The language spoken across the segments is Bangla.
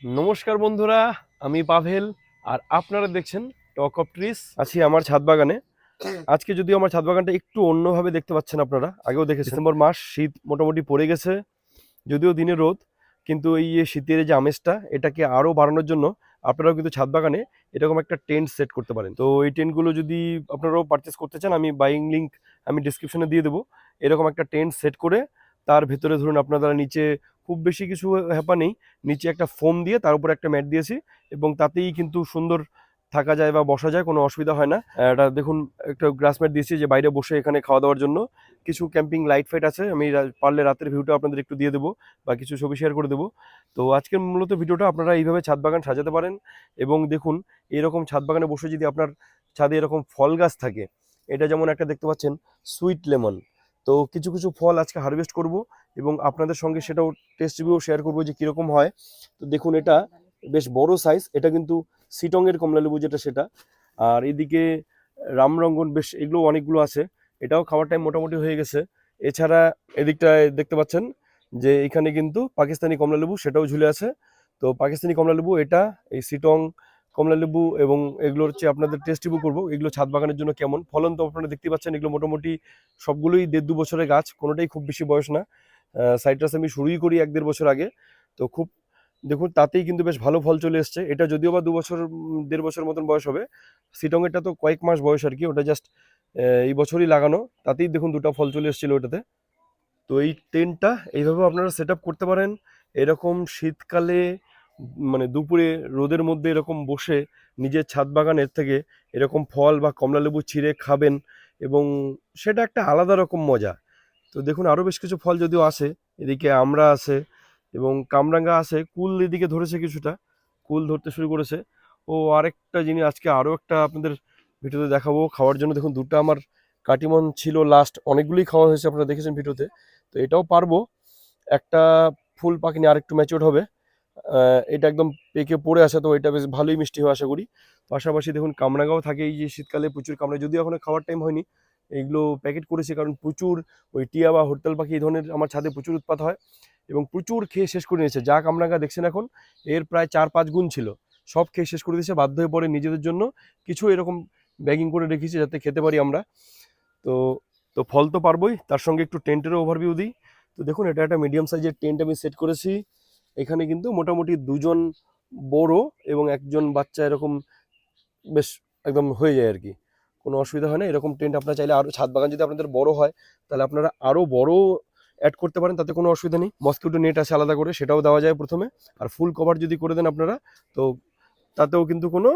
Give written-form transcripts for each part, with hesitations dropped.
নমস্কার বন্ধুরা, আমি পাভেল আর আপনারা দেখছেন টক অফ ট্রিস। আছি আমার ছাদ বাগানে। আজকে যদিও আমার ছাদ বাগানটা একটু অন্যভাবে দেখতে পাচ্ছেন, আপনারা আগেও দেখেছেন। ডিসেম্বর মাস, শীত মোটামুটি পড়ে গেছে, যদিও দিনে রোদ, কিন্তু এই যে শীতের যে আমেজটা এটাকে আরও বাড়ানোর জন্য আপনারাও কিন্তু ছাদ বাগানে এরকম একটা টেন্ট সেট করতে পারেন। তো এই টেন্টগুলো যদি আপনারাও পারচেস করতে চান, আমি বাইং লিঙ্ক আমি ডিসক্রিপশনে দিয়ে দেবো। এরকম একটা টেন্ট সেট করে তার ভেতরে ধরুন আপনারা নিচে খুব বেশি কিছু হ্যাপা নেই, নিচে একটা ফোম দিয়ে তার উপর একটা ম্যাট দিয়েছি এবং তাতেই কিন্তু সুন্দর থাকা যায় বা বসা যায়, কোনো অসুবিধা হয় না। এটা দেখুন, একটা গ্রাস ম্যাট দিয়েছি যে বাইরে বসে এখানে খাওয়া দাওয়ার জন্য। কিছু ক্যাম্পিং লাইট ফাইট আছে, আমি পারলে রাতের ভিউটা আপনাদের একটু দিয়ে দেবো বা কিছু ছবি শেয়ার করে দেবো। তো আজকের মূলত ভিডিওটা আপনারা এইভাবে ছাদ বাগান সাজাতে পারেন। এবং দেখুন, এরকম ছাদ বাগানে বসে যদি আপনার ছাদে এরকম ফল গাছ থাকে, এটা যেমন একটা দেখতে পাচ্ছেন সুইট লেমন, তো কিছু কিছু ফল আজকে হারভেস্ট করব এবং আপনাদের সঙ্গে সেটাও টেস্ট রিভিউ শেয়ার করবো যে কীরকম হয়। তো দেখুন, এটা বেশ বড় সাইজ, এটা কিন্তু সিটংয়ের কমলালেবু যেটা সেটা। আর এদিকে রামরঙ্গন, বেশ এগুলো অনেকগুলো আছে, এটাও খাওয়ার টাইম মোটামুটি হয়ে গেছে। এছাড়া এদিকটায় দেখতে পাচ্ছেন যে এখানে কিন্তু পাকিস্তানি কমলালেবু সেটাও ঝুলে আছে। তো পাকিস্তানি কমলালেবু, এটা এই সিটং কমলালেবু এবং এগুলোর হচ্ছে আপনাদের টেস্ট রিভিউ করবো এগুলো ছাদ বাগানের জন্য কেমন। ফলন তো আপনারা দেখতে পাচ্ছেন, এগুলো মোটামুটি সবগুলোই 1.5-2 বছরের গাছ, কোনোটাই খুব বেশি বয়স না। সাইট্রাস আমি শুরুই করি 1-1.5 বছর আগে। তো খুব দেখুন, তাতেই কিন্তু বেশ ভালো ফল চলে এসছে। এটা যদিও বা 2 বছর 1.5 বছর মতন বয়স হবে। সিটং এরটা তো কয়েক মাস বয়স আর কি, ওটা জাস্ট এই বছরই লাগানো, তাতেই দেখুন 2টা ফল চলে এসেছিল ওটাতে। তো এই টেন্টটা এইভাবে আপনারা সেট আপ করতে পারেন। এরকম শীতকালে মানে দুপুরে রোদের মধ্যে এরকম বসে নিজের ছাদ বাগানের থেকে এরকম ফল বা কমলালেবু ছিঁড়ে খাবেন এবং সেটা একটা আলাদা রকম মজা। তো দেখুন, আরও বেশ কিছু ফল যদিও আছে, এদিকে আমড়া আছে এবং কামরাঙ্গা আছে, কুল এদিকে ধরেছে, কিছুটা কুল ধরতে শুরু করেছে। ও আরেকটা জিনিস আজকে আরও একটা আপনাদের ভিডিওতে দেখাবো খাওয়ার জন্য। দেখুন, দুটো আমার কাটিমন ছিল লাস্ট, অনেকগুলোই খাওয়া হয়েছে, আপনারা দেখেছেন ভিডিওতে। তো এটাও পারবো, একটা ফুল পাকেনি, আর একটু ম্যাচিওর হবে। এটা একদম পেকে পড়ে আছে, তো এটা বেশ ভালোই মিষ্টি হয় আশা করি। পাশাপাশি দেখুন, কামরাঙাও থাকে, এই যে শীতকালে প্রচুর কামড়া, যদিও এখন খাওয়ার টাইম হয়নি। এইগুলো প্যাকেট করেছি কারণ প্রচুর ওই টিয়া বা হরতাল পাখি এই ধরনের আমার ছাদে প্রচুর উৎপাত হয় এবং প্রচুর খেয়ে শেষ করে নিয়েছে। যা কামরাঙা দেখছেন এখন, এর প্রায় 4-5 গুণ ছিল, সব খেয়ে শেষ করে দিয়েছে। বাধ্য হয়ে পড়ে নিজেদের জন্য কিছু এরকম ব্যাগিং করে রেখেছি যাতে খেতে পারি আমরা। তো তো ফল তো পারবোই, তার সঙ্গে একটু টেন্টেরও ওভারভিউ দিই। তো দেখুন, এটা একটা মিডিয়াম সাইজের টেন্ট আমি সেট করেছি। এখানে কিন্তু মোটামুটি 2জন বড় এবং একজন বাচ্চা, এরকম বেশ একদম হয়ে যায় আর কি, কোনো অসুবিধা হয় না। এরকম টেন্ট আপনারা চাইলে আরও, ছাদ বাগান যদি আপনাদের বড় হয় তাহলে আপনারা আরও বড় অ্যাড করতে পারেন, তাতে কোনো অসুবিধা নেই। মসকিউটো নেট আছে আলাদা করে, সেটাও দেওয়া যায় প্রথমে। আর ফুল কভার যদি করে দেন আপনারা, তো তাতেও কিন্তু কোনো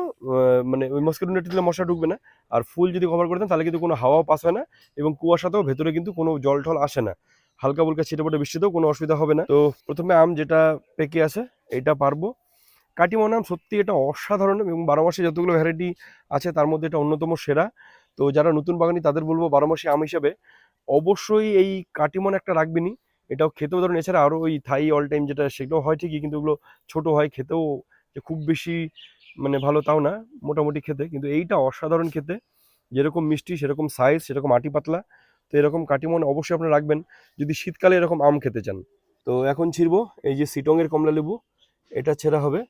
মানে ওই মসকিউটো নেট দিলে মশা ঢুকবে না। আর ফুল যদি কভার করে দেন তাহলে কিন্তু কোনো হাওয়াও পাস হয় না এবং কুয়াশাতেও ভেতরে কিন্তু কোনো জল টল আসে না। হালকা ফুলকা ছিটেফোঁটা বৃষ্টিতেও কোনো অসুবিধা হবে না। তো প্রথমে আম যেটা পেকে আছে, এটা পারবো। কাটিমন আম সত্যি এটা অসাধারণ এবং 12 মাসে যতগুলো ভ্যারাইটি আছে তার মধ্যে এটা অন্যতম সেরা। তো যারা নতুন বাগানি তাদের বলবো 12 মাসে আম হিসেবে অবশ্যই এই কাটিমন একটা রাখবেনই। এটাও খেতেও ধরুন, এছাড়া আরও ওই থাই অল টাইম যেটা, সেটাও হয় ঠিকই, কিন্তু ওগুলো ছোট হয়, খেতেও যে খুব বেশি মানে ভালো তাও না, মোটামুটি খেতে। কিন্তু এইটা অসাধারণ খেতে, যেরকম মিষ্টি সেরকম সাইজ সেরকম আটি পাতলা। তো এরকম কাটিমন অবশ্যই আপনারা রাখবেন যদি শীতকালে এরকম আম খেতে চান। তো এখন ছিড়বো এই যে সিটংয়ের কমলা লেবু, এটা ছেঁড়া হবে।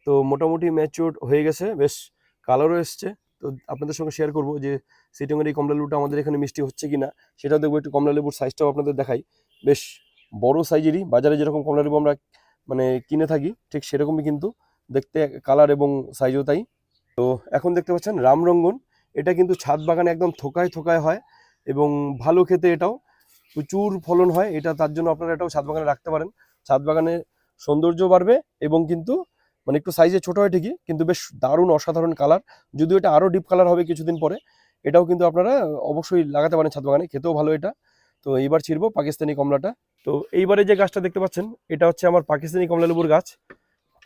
তো মোটামুটি ম্যাচিওর হয়ে গেছে, বেশ কালারও এসছে। তো আপনাদের সঙ্গে শেয়ার করবো যে সিটংয়ের এই কমলা লেবুটা আমাদের এখানে মিষ্টি হচ্ছে কিনা সেটাও দেখবো। একটু কমলা লেবুর সাইজটাও আপনাদের দেখাই, বেশ বড় সাইজেরই। বাজারে যেরকম কমলা লেবু আমরা মানে কিনে থাকি ঠিক সেরকমই কিন্তু দেখতে, কালার এবং সাইজও তাই। তো এখন দেখতে পাচ্ছেন রামরঙ্গন, এটা কিন্তু ছাদ বাগানে একদম থোকায় থোকায় হয় এবং ভালো খেতে, এটাও প্রচুর ফলন হয়। এটা তার জন্য আপনারা এটাও ছাদ বাগানে রাখতে পারেন, ছাদ বাগানে সৌন্দর্য বাড়বে এবং কিন্তু মানে একটু সাইজে ছোট হয় ঠিকই, কিন্তু বেশ দারুণ অসাধারণ কালার। যদিও এটা আরও ডিপ কালার হবে কিছুদিন পরে। এটাও কিন্তু আপনারা অবশ্যই লাগাতে পারেন ছাদ বাগানে, খেতেও ভালো এটা। তো এইবার ছিড়বো পাকিস্তানি কমলাটা। তো এইবারে যে গাছটা দেখতে পাচ্ছেন, এটা হচ্ছে আমার পাকিস্তানি কমলা লেবুর গাছ।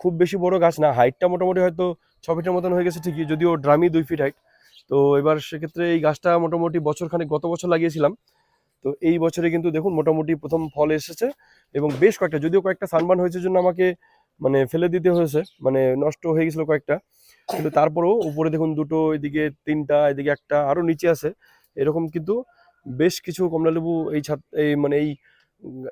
খুব বেশি বড় গাছ না, হাইটটা মোটামুটি হয়তো 6 ফিটের মতন হয়ে গেছে ঠিকই, যদিও ড্রামই 2 ফিট হাইট। তো এবার সেক্ষেত্রে এই গাছটা মোটামুটি বছরখানেক গত বছর লাগিয়েছিলাম। তো এই বছরে কিন্তু দেখুন মোটামুটি প্রথম ফল এসেছে এবং বেশ কয়েকটা, যদিও কয়েকটা সানবার্ন হয়েছে জন্য আমাকে মানে ফেলে দিতে হয়েছে, মানে নষ্ট হয়ে গেছিলো কয়েকটা। কিন্তু তারপরেও উপরে দেখুন দুটো, এদিকে 3টা, এদিকে একটা, আরও নিচে আছে। এরকম কিন্তু বেশ কিছু কমলালেবু এই ছাদ এই মানে এই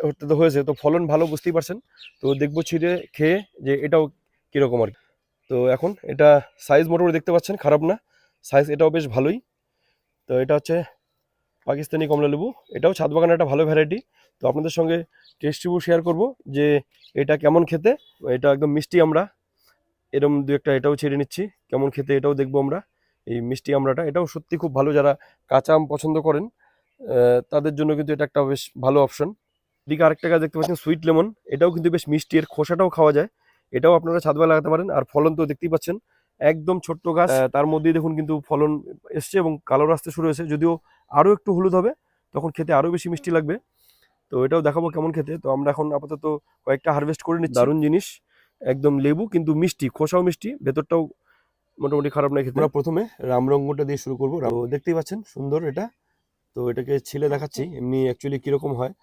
হতে তো হয়েছে, তো ফলন ভালো বুঝতেই পারছেন। তো দেখবো ছিঁড়ে খেয়ে যে এটাও কীরকম আর কি। তো এখন এটা সাইজ মোটামুটি দেখতে পাচ্ছেন, খারাপ না সাইজ, এটাও বেশ ভালোই। তো এটা হচ্ছে পাকিস্তানি কমলা লেবু, এটাও ছাদ বাগানের একটা ভালো ভ্যারাইটি। তো আপনাদের সঙ্গে টেস্ট রিভিউ শেয়ার করব যে এটা কেমন খেতে। এটা একদম মিষ্টি আমরা, এরকম দু একটা এটাও ছেড়ে নিচ্ছি কেমন খেতে, এটাও দেখবো আমরা। এই মিষ্টি আমড়াটা এটাও সত্যি খুব ভালো, যারা কাঁচা আম পছন্দ করেন তাদের জন্য কিন্তু এটা একটা বেশ ভালো অপশন। এদিকে আরেকটা গাছ দেখতে পাচ্ছেন সুইট লেমন, এটাও কিন্তু বেশ মিষ্টি, এর খোসাটাও খাওয়া যায়, এটাও আপনারা ছাদবাগানে লাগাতে পারেন। আর ফলন তো দেখতেই পাচ্ছেন, একদম ছোট্ট গাছ, তার মধ্যেই দেখুন কিন্তু ফলন এসছে এবং কালার আসতে শুরু হয়েছে, যদিও আরও একটু হলুদ হবে তখন খেতে আরও বেশি মিষ্টি লাগবে। তো এটাও দেখাবো কেমন খেতে। তো আমরা এখন আপাতত কয়েকটা হারভেস্ট করে নিচ্ছি, দারুণ জিনিস, একদম লেবু কিন্তু মিষ্টি, খোসাও মিষ্টি, ভেতরটাও মোটামুটি খারাপ নয় খেতে। আমরা প্রথমে রামরঙ্গটা দিয়ে শুরু করবো। দেখতেই পাচ্ছেন সুন্দর এটা, তো এটাকে ছিলে দেখাচ্ছি এমনি অ্যাকচুয়ালি কিরকম হয়।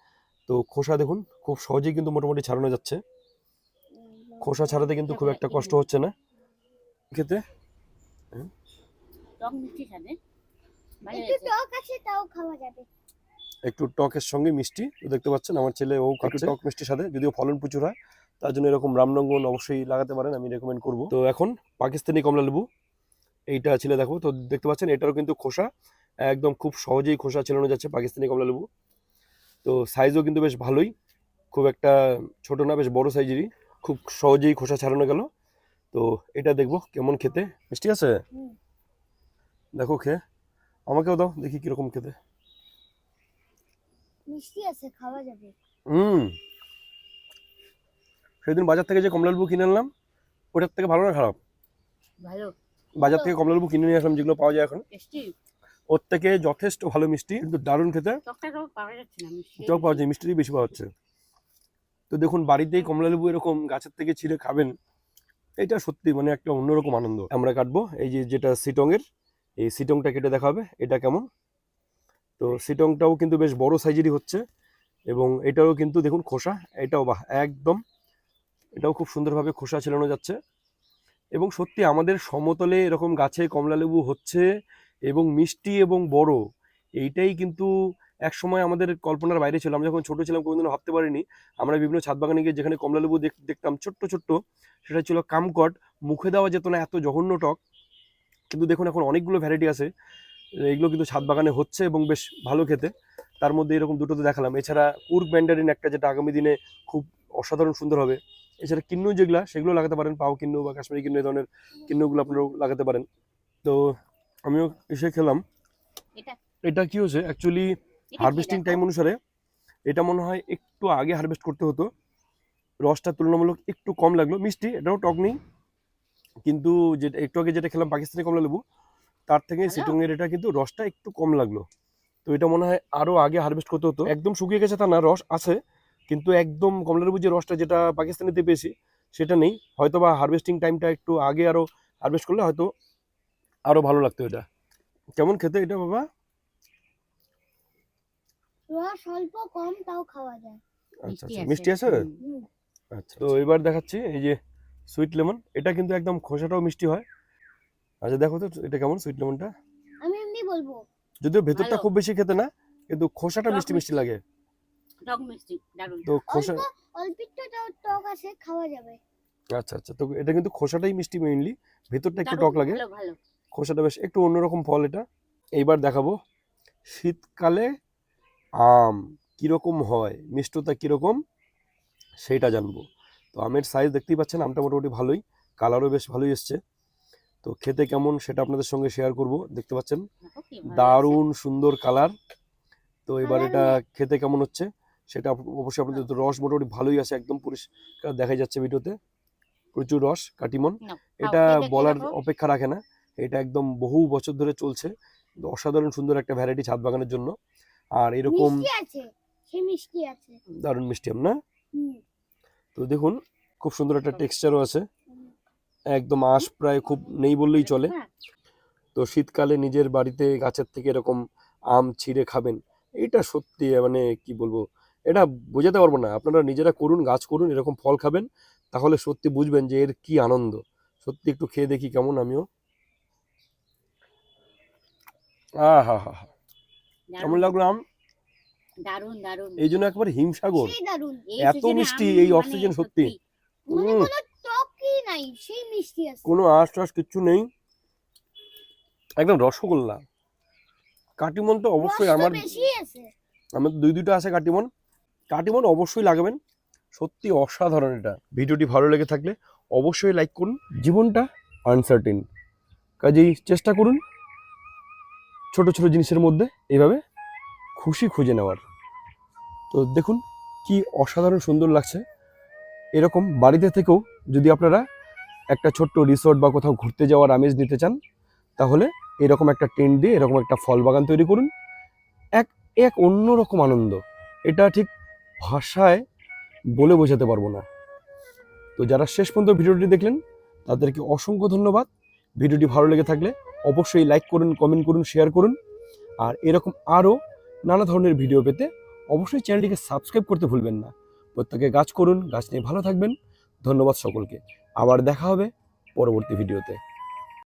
তো খোসা দেখুন খুব সহজেই কিন্তু মোটামুটি ছাড়ানো যাচ্ছে, খোসা ছাড়াতে কিন্তু খুব একটা কষ্ট হচ্ছে না খেতে। একটু টকের সঙ্গে মিষ্টি, তো দেখতে পাচ্ছেন আমার ছেলে ও খাচ্ছে টক মিষ্টির সাথে, যদিও ফলন প্রচুর হয় তার জন্য এরকম রামরঙ্গন অবশ্যই লাগাতে পারেন, আমি রেকমেন্ড করব। তো এখন পাকিস্তানি কমলা লেবু এইটা ছিলে দেখো, তো দেখতে পাচ্ছেন এটারও কিন্তু খোসা একদম খুব সহজেই খোসা ছেলানো যাচ্ছে পাকিস্তানি কমলা লেবু। তো সাইজও কিন্তু বেশ ভালোই, খুব একটা ছোট না, বেশ বড় সাইজেরই, খুব সহজেই খোসা ছাড়ানো গেল। তো এটা দেখবো কেমন খেতে, মিষ্টি আছে দেখো খেয়ে, আমাকেও দাও দেখি কিরকম খেতে। মিষ্টি আছে, খাওয়া যাবে। সেদিন বাজার থেকে যে কমলা লেবু কিনে আনলাম ওটার থেকে ভালো না খারাপ? ভালো। বাজার থেকে কমলা লেবু কিনে নিয়ে আসলাম যেগুলো পাওয়া যায় এখন, ওর থেকে যথেষ্ট ভালো মিষ্টি, কিন্তু দারুণ খেতে। টক পাওয়া যায়, মিষ্টিটাই বেশি পাওয়া যাচ্ছে। তো দেখুন বাড়িতেই কমলা লেবু এরকম গাছের থেকে ছিঁড়ে খাবেন, এটা সত্যি মানে একটা অন্যরকম আনন্দ। আমরা কাটবো এই যে যেটা সিটংয়ের, এই সিটংটা কেটে দেখা হবে এটা কেমন। তো সিটংটাও কিন্তু বেশ বড় সাইজেরই হচ্ছে, এবং এটাও কিন্তু দেখুন খোসা, এটাও বাহ একদম, এটাও খুব সুন্দরভাবে খোসা ছেলানো যাচ্ছে। এবং সত্যি আমাদের সমতলে এরকম গাছে কমলা লেবু হচ্ছে এবং মিষ্টি এবং বড়, এইটাই কিন্তু এক সময় আমাদের কল্পনার বাইরে ছিল। আমরা যখন ছোট ছিলাম কোনোদিনও ভাবতে পারিনি, আমরা বিভিন্ন ছাদ বাগানে গিয়ে যেখানে কমলা লেবু দেখতাম ছোট্ট ছোট্ট, সেটা ছিল কামকট, মুখে দেওয়া যেত না, এত জঘন্য টক। কিন্তু দেখুন এখন অনেকগুলো ভ্যারাইটি আছে, এগুলো কিন্তু ছাদ বাগানে হচ্ছে এবং বেশ ভালো খেতে। তার মধ্যে এরকম দুটো তো দেখালাম, এছাড়া কুর্গ ম্যান্ডারিন একটা, যেটা আগামী দিনে খুব অসাধারণ সুন্দর হবে। এছাড়া কিন্নু যেগুলা সেগুলো লাগাতে পারেন, পাও কিন্নু বা কাশ্মীরি কিন্নু, এই ধরনের কিন্নুগুলো আপনারাও লাগাতে পারেন। তো আমিও এসে খেলাম, এটা কি হয়েছে অ্যাকচুয়ালি হারভেস্টিং টাইম অনুসারে এটা মনে হয় একটু আগে হারভেস্ট করতে হতো, রসটা তুলনামূলক একটু কম লাগলো, মিষ্টি এটাও টক নেই, কিন্তু যেটা একটু আগে যেটা খেলাম পাকিস্তানি কমলা লেবু তার থেকে সিটংয়ের এটা কিন্তু রসটা একটু কম লাগলো। তো এটা মনে হয় আরো আগে হারভেস্ট করতে হতো, একদম শুকিয়ে গেছে তা না, রস আছে, কিন্তু একদম কমলা লেবু যে রসটা যেটা পাকিস্তানিতে পেয়েছি সেটা নেই। হয়তো বা হারভেস্টিং টাইমটা একটু আগে আরো হারভেস্ট করলে হয়তো আরো ভালো লাগতো। এটা কেমন খেতে এটা বাবা? রস অল্প কম, তাও খাওয়া যায়। আচ্ছা আচ্ছা, মিষ্টি আছে। আচ্ছা, তো এবার দেখাচ্ছি এই যে সুইট লেমন, এটা কিন্তু একদম খোসাটাও মিষ্টি হয়। আচ্ছা দেখো তো এটা কেমন সুইট লেমনটা। আমি এমনি বলবো, যদিও ভেতরটা খুব বেশি খেতে না, কিন্তু খোসাটা মিষ্টি মিষ্টি লাগে, টক মিষ্টি দারুণ। তো খোসা অল্প একটু টক আছে, খাওয়া যাবে। আচ্ছা আচ্ছা, তো এটা কিন্তু খোসাটাই মিষ্টি মেইনলি, ভেতরটা একটু টক লাগে, খোসাটা বেশ একটু অন্যরকম ফল এটা। এইবার দেখাবো শীতকালে আম কিরকম হয়, মিষ্টতা কিরকম সেইটা জানবো। তো আমের সাইজ দেখতেই পাচ্ছেন, আমটা মোটামুটি ভালোই, কালারও বেশ ভালোই এসছে। তো খেতে কেমন সেটা আপনাদের সঙ্গে শেয়ার করব। দেখতে পাচ্ছেন দারুণ সুন্দর কালার। তো এবার এটা খেতে কেমন হচ্ছে সেটা অবশ্যই আপনাদের, তো রস মোটামুটি ভালোই আছে, একদম পরিষ্কার দেখা যাচ্ছে ভিডিওতে, প্রচুর রস কাটিমন, এটা বলার অপেক্ষা রাখে না, এটা একদম বহু বছর ধরে চলছে, অসাধারণ সুন্দর একটা ভ্যারাইটি ছাদ বাগানের জন্য। আর এরকম দারুণ মিষ্টি আম না, তো দেখুন খুব সুন্দর একটা টেক্সচারও আছে, একদম আঁশ প্রায় খুব নেই বললেই চলে। তো শীতকালে নিজের বাড়িতে গাছের থেকে এরকম আম ছিঁড়ে খাবেন, এটা সত্যি মানে কি বলবো, এটা বোঝাতে পারবো না। আপনারা নিজেরা করুন, গাছ করুন, এরকম ফল খাবেন, তাহলে সত্যি বুঝবেন যে এর কি আনন্দ। সত্যি একটু খেয়ে দেখি কেমন আমিও। হা হা, কেমন লাগলো আম? দারুন দারুন, এই জন্য একবার হিমসাগর। সেই দারুন। এত মিষ্টি এই অক্সিজেন, সত্যি মানে উম, কোনো টকই নাই, সেই মিষ্টি আছে। কোনো আঁশ টাশ কিচ্ছু নেই, একদম রসগোল্লা। কাটিমন তো অবশ্যই রস তো আমার বেশি আছে। আমার দুইটা আছে কাটিমন। কাটিমন অবশ্যই লাগাবেন, সত্যি অসাধারণ এটা। ভিডিওটি ভালো লেগে থাকলে অবশ্যই লাইক করুন। জীবনটা আনসার্টেন, কাজেই চেষ্টা করুন ছোট ছোট জিনিসের মধ্যে এইভাবে খুশি খুঁজে নেওয়ার। তো দেখুন কি অসাধারণ সুন্দর লাগছে। এরকম বাড়িতে থেকেও যদি আপনারা একটা ছোট্ট রিসোর্ট বা কোথাও ঘুরতে যাওয়ার আমেজ নিতে চান, তাহলে এরকম একটা টেন্ট দিয়ে এরকম একটা ফল বাগান তৈরি করুন। এক এক অন্যরকম আনন্দ, এটা ঠিক ভাষায় বলে বোঝাতে পারবো না। তো যারা শেষ পর্যন্ত ভিডিওটি দেখলেন তাদেরকে অসংখ্য ধন্যবাদ। ভিডিওটি ভালো লেগে থাকলে অবশ্যই লাইক করুন, কমেন্ট করুন, শেয়ার করুন। আর এরকম আরও নানা ধরনের ভিডিও পেতে অবশ্যই চ্যানেলটিকে সাবস্ক্রাইব করতে ভুলবেন না। প্রত্যেকে গাছ করুন, গাছ নিয়ে ভালো থাকবেন। ধন্যবাদ সকলকে, আবার দেখা হবে পরবর্তী ভিডিওতে।